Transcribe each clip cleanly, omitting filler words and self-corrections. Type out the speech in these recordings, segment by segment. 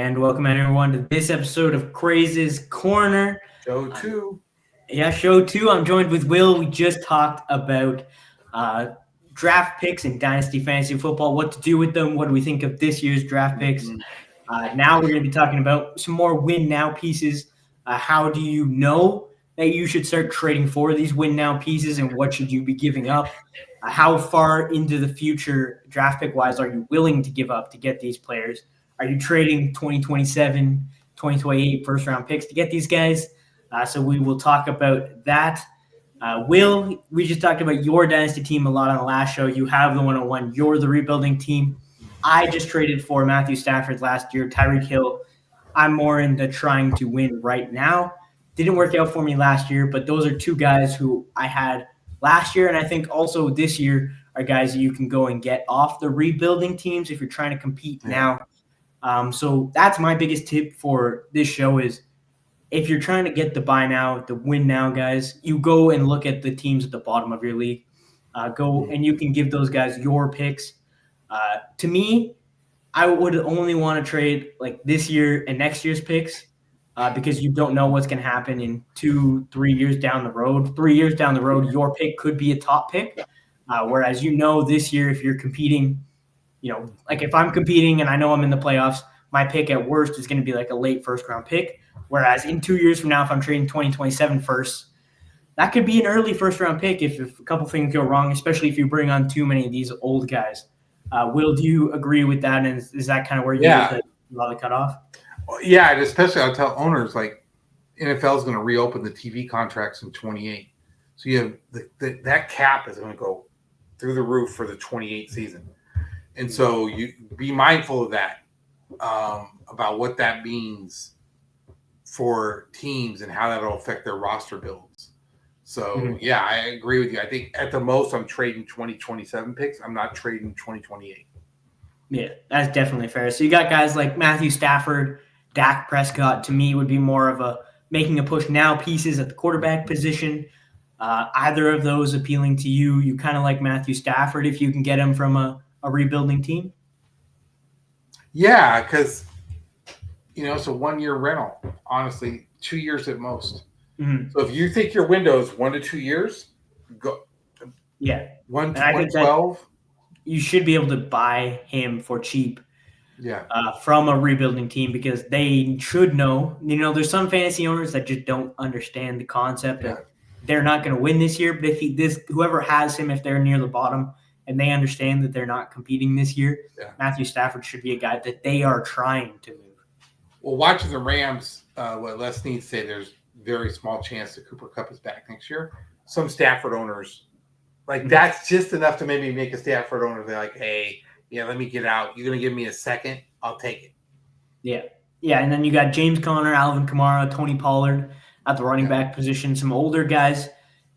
And welcome everyone to this episode of Craze's Corner. Show 2. Show 2. I'm joined with Will. We just talked about draft picks in Dynasty Fantasy Football, what to do with them, what do we think of this year's draft picks. Now we're going to be talking about some more win now pieces. How do you know that you should start trading for these win now pieces, and what should you be giving up? How far into the future draft pick wise are you willing to give up to get these players? Are you trading 2027, 2028 first round picks to get these guys? So we will talk about that. Will, we just talked about your dynasty team a lot on the last show. You have the 101. You're the rebuilding team. I just traded for Matthew Stafford last year, Tyreek Hill. I'm more into trying to win right now. Didn't work out for me last year, but those are two guys who I had last year, and I think also this year are guys that you can go and get off the rebuilding teams if you're trying to compete now. So that's my biggest tip for this show is if you're trying to get the buy now, the win now guys, you go and look at the teams at the bottom of your league. Go and you can give those guys your picks. To me, I would only want to trade like this year and next year's picks because you don't know what's going to happen in 2-3 years down the road. 3 years down the road, your pick could be a top pick. Whereas this year, if you're competing, like if I'm competing and I know I'm in the playoffs, my pick at worst is going to be like a late first round pick. Whereas in 2 years from now, if I'm trading 2027 first, that could be an early first round pick if a couple things go wrong, especially if you bring on too many of these old guys. Will, do you agree with that? And is that kind of where you get the cutoff? Yeah, and especially I'll tell owners like NFL is going to reopen the TV contracts in 28. So you have that cap is going to go through the roof for the 28 season. And so you be mindful of that, about what that means for teams and how that'll affect their roster builds. So, yeah, I agree with you. I think at the most I'm trading 2027 picks. I'm not trading 2028. Yeah, that's definitely fair. So you got guys like Matthew Stafford, Dak Prescott, to me, would be more of a making a push now pieces at the quarterback position. Either of those appealing to you? You kind of like Matthew Stafford if you can get him from a rebuilding team? Yeah, because, it's a 1 year rental, honestly, 2 years at most. So if you think your window is 1 to 2 years, go. Yeah. 112. You should be able to buy him for cheap. Yeah. From a rebuilding team because they should know. There's some fantasy owners that just don't understand the concept that they're not going to win this year. But if whoever has him, if they're near the bottom and they understand that they're not competing this year, Matthew Stafford should be a guy that they are trying to move. Well, watching the Rams, what Les Snead say, there's very small chance that Cooper Kupp is back next year. Some Stafford owners, that's just enough to maybe make a Stafford owner. They're like, hey, let me get out. You're going to give me a second? I'll take it. Yeah. Yeah, and then you got James Conner, Alvin Kamara, Tony Pollard at the running back position, some older guys.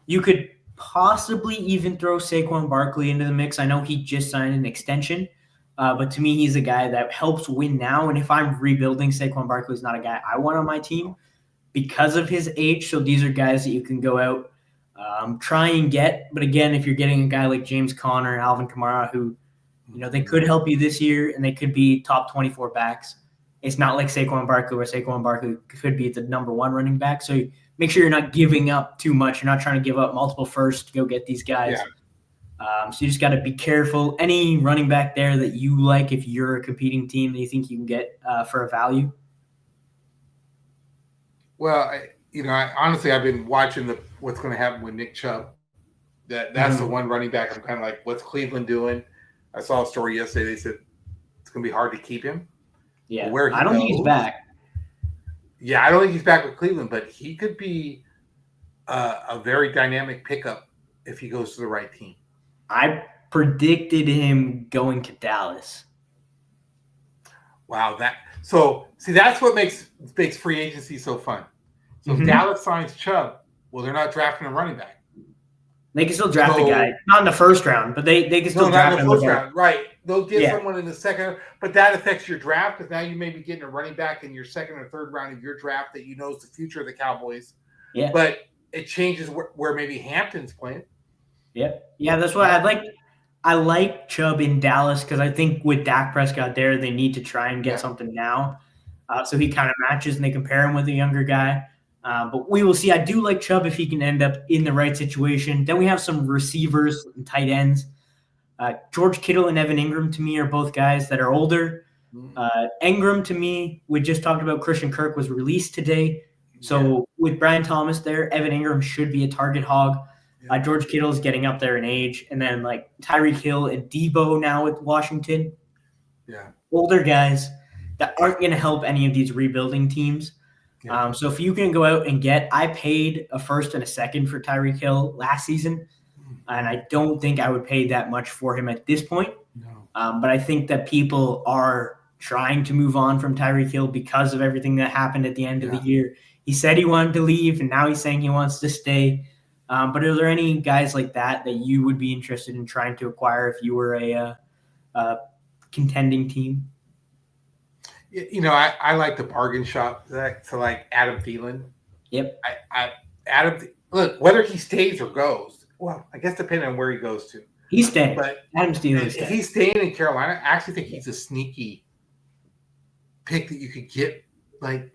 You could possibly even throw Saquon Barkley into the mix. I know he just signed an extension, but to me, he's a guy that helps win now. And if I'm rebuilding, Saquon Barkley is not a guy I want on my team because of his age. So these are guys that you can go out, try and get. But again, if you're getting a guy like James Conner, Alvin Kamara, who they could help you this year, and they could be top 24 backs. It's not like Saquon Barkley, where Saquon Barkley could be the number one running back. So make sure you're not giving up too much. You're not trying to give up multiple firsts to go get these guys. So you just got to be careful. Any running back there that you like if you're a competing team that you think you can get for a value? Well, I honestly, I've been watching what's going to happen with Nick Chubb. That's the one running back I'm kind of like, what's Cleveland doing? I saw a story yesterday. They said it's going to be hard to keep him. Yeah, I don't think he's back. Yeah, I don't think he's back with Cleveland, but he could be a very dynamic pickup if he goes to the right team. I predicted him going to Dallas. Wow, that's what makes free agency so fun. So if Dallas signs Chubb, well, they're not drafting a running back. They can still draft a guy, not in the first round, but they can still draft him in the first round. Right. They'll get someone in the second, but that affects your draft because now you may be getting a running back in your second or third round of your draft that you know is the future of the Cowboys. Yeah. But it changes where maybe Hampton's playing. Yeah. Yeah, that's why I like Chubb in Dallas because I think with Dak Prescott there, they need to try and get something now. So he kind of matches, and they compare him with a younger guy. But we will see. I do like Chubb if he can end up in the right situation. Then we have some receivers and tight ends. George Kittle and Evan Engram, to me, are both guys that are older. Engram, to me, we just talked about Christian Kirk was released today. So with Brian Thomas there, Evan Engram should be a target hog. George Kittle is getting up there in age. And then like Tyreek Hill and Debo now with Washington. Older guys that aren't going to help any of these rebuilding teams. So if you can go out and I paid a first and a second for Tyreek Hill last season, and I don't think I would pay that much for him at this point. But I think that people are trying to move on from Tyreek Hill because of everything that happened at the end of the year. He said he wanted to leave, and now he's saying he wants to stay. But are there any guys like that you would be interested in trying to acquire if you were a contending team? I like the bargain shop to like Adam Thielen. Yep. Look, whether he stays or goes, well, I guess depending on where he goes to. He's staying. But Adam Thielen. If he's staying in Carolina, I actually think he's a sneaky pick that you could get, like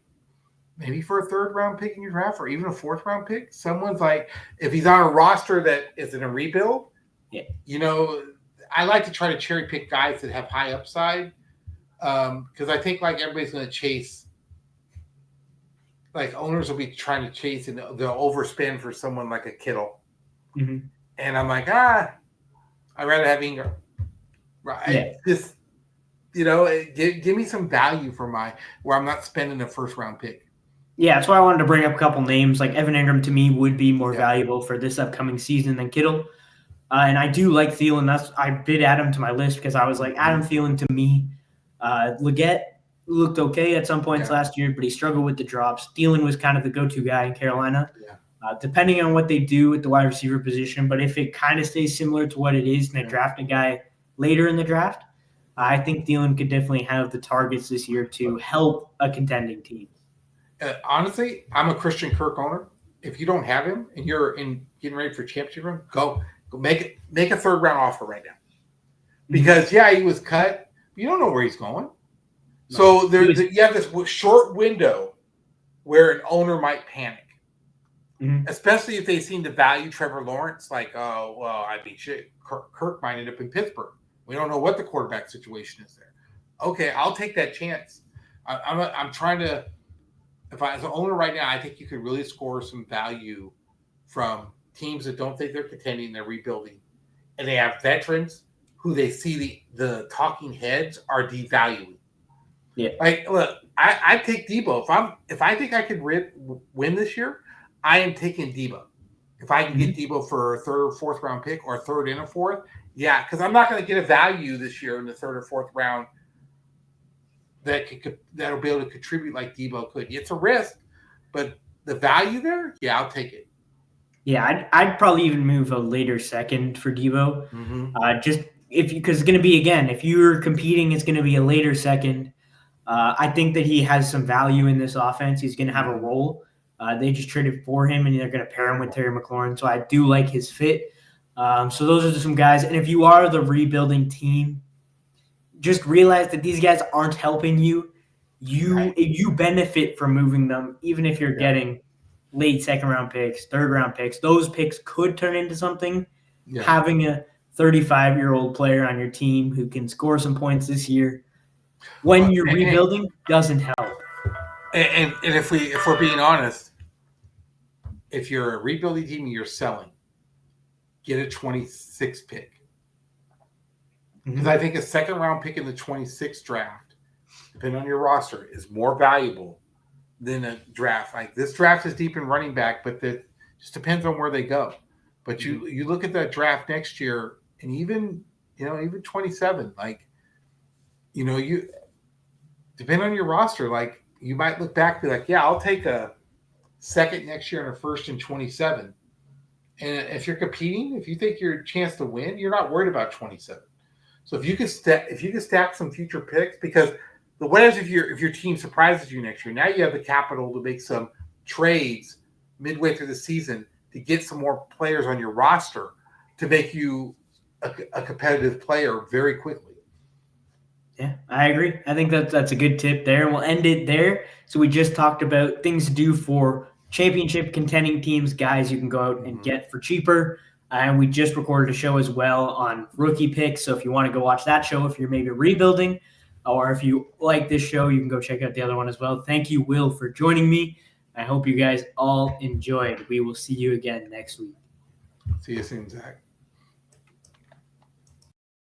maybe for a third round pick in your draft or even a fourth round pick. Someone's like, if he's on a roster that is in a rebuild, I like to try to cherry pick guys that have high upside. Because I think like everybody's going to chase, like owners will be trying to chase and they'll overspend for someone like a Kittle. And I'm like, I'd rather have Engram. Right. Just, give me some value for where I'm not spending a first round pick. Yeah, that's why I wanted to bring up a couple names. Like Evan Engram to me would be more valuable for this upcoming season than Kittle. And I do like Thielen. I did add him to my list because I was like, Adam Thielen to me. Leggett looked okay at some points last year, but he struggled with the drops. Thielen was kind of the go-to guy in Carolina. Depending on what they do with the wide receiver position, but if it kind of stays similar to what it is and they draft a guy later in the draft, I think Thielen could definitely have the targets this year to help a contending team. Honestly, I'm a Christian Kirk owner. If you don't have him and you're getting ready for championship run, go make a third round offer right now. Because he was cut. You don't know where he's going. So you have this short window where an owner might panic. Especially if they seem to value Trevor Lawrence, like, oh, well, shit, Kirk might end up in Pittsburgh. We don't know what the quarterback situation is there. Okay, I'll take that chance. I'm trying to, as an owner right now, I think you could really score some value from teams that don't think they're contending, they're rebuilding, and they have veterans who they see the talking heads are devaluing. Like, look, I take Debo. If I think I could win this year, I am taking Debo. If I can get Debo for a third or fourth round pick or a third and a fourth, because I'm not going to get a value this year in the third or fourth round that'll be able to contribute like Debo could. It's a risk, but the value there, I'll take it. Yeah, I'd probably even move a later second for Debo. Because it's going to be, again, if you're competing, it's going to be a later second. I think that he has some value in this offense. He's going to have a role. They just traded for him, and they're going to pair him with Terry McLaurin. So I do like his fit. So those are just some guys. And if you are the rebuilding team, just realize that these guys aren't helping you. You benefit from moving them, even if you're getting late second-round picks, third-round picks. Those picks could turn into something. Having a 35-year-old player on your team who can score some points this year when you're rebuilding doesn't help. And if we're being honest, if you're a rebuilding team and you're selling, get a 26 pick. Because I think a second round pick in the 26th draft, depending on your roster, is more valuable than a draft. Like this draft is deep in running back, but that just depends on where they go. But you look at that draft next year, and even 27, like you depend on your roster, like. You might look back and be like, I'll take a second next year and a first in 27. And if you're competing, if you think your chance to win, you're not worried about 27. So if you can stack some future picks, because what is if your team surprises you next year? Now you have the capital to make some trades midway through the season to get some more players on your roster to make you a competitive player very quickly. Yeah, I agree. I think that's a good tip there. And we'll end it there. So we just talked about things to do for championship contending teams, guys you can go out and get for cheaper. And we just recorded a show as well on rookie picks. So if you want to go watch that show, if you're maybe rebuilding, or if you like this show, you can go check out the other one as well. Thank you, Will, for joining me. I hope you guys all enjoyed. We will see you again next week. See you soon, Zach.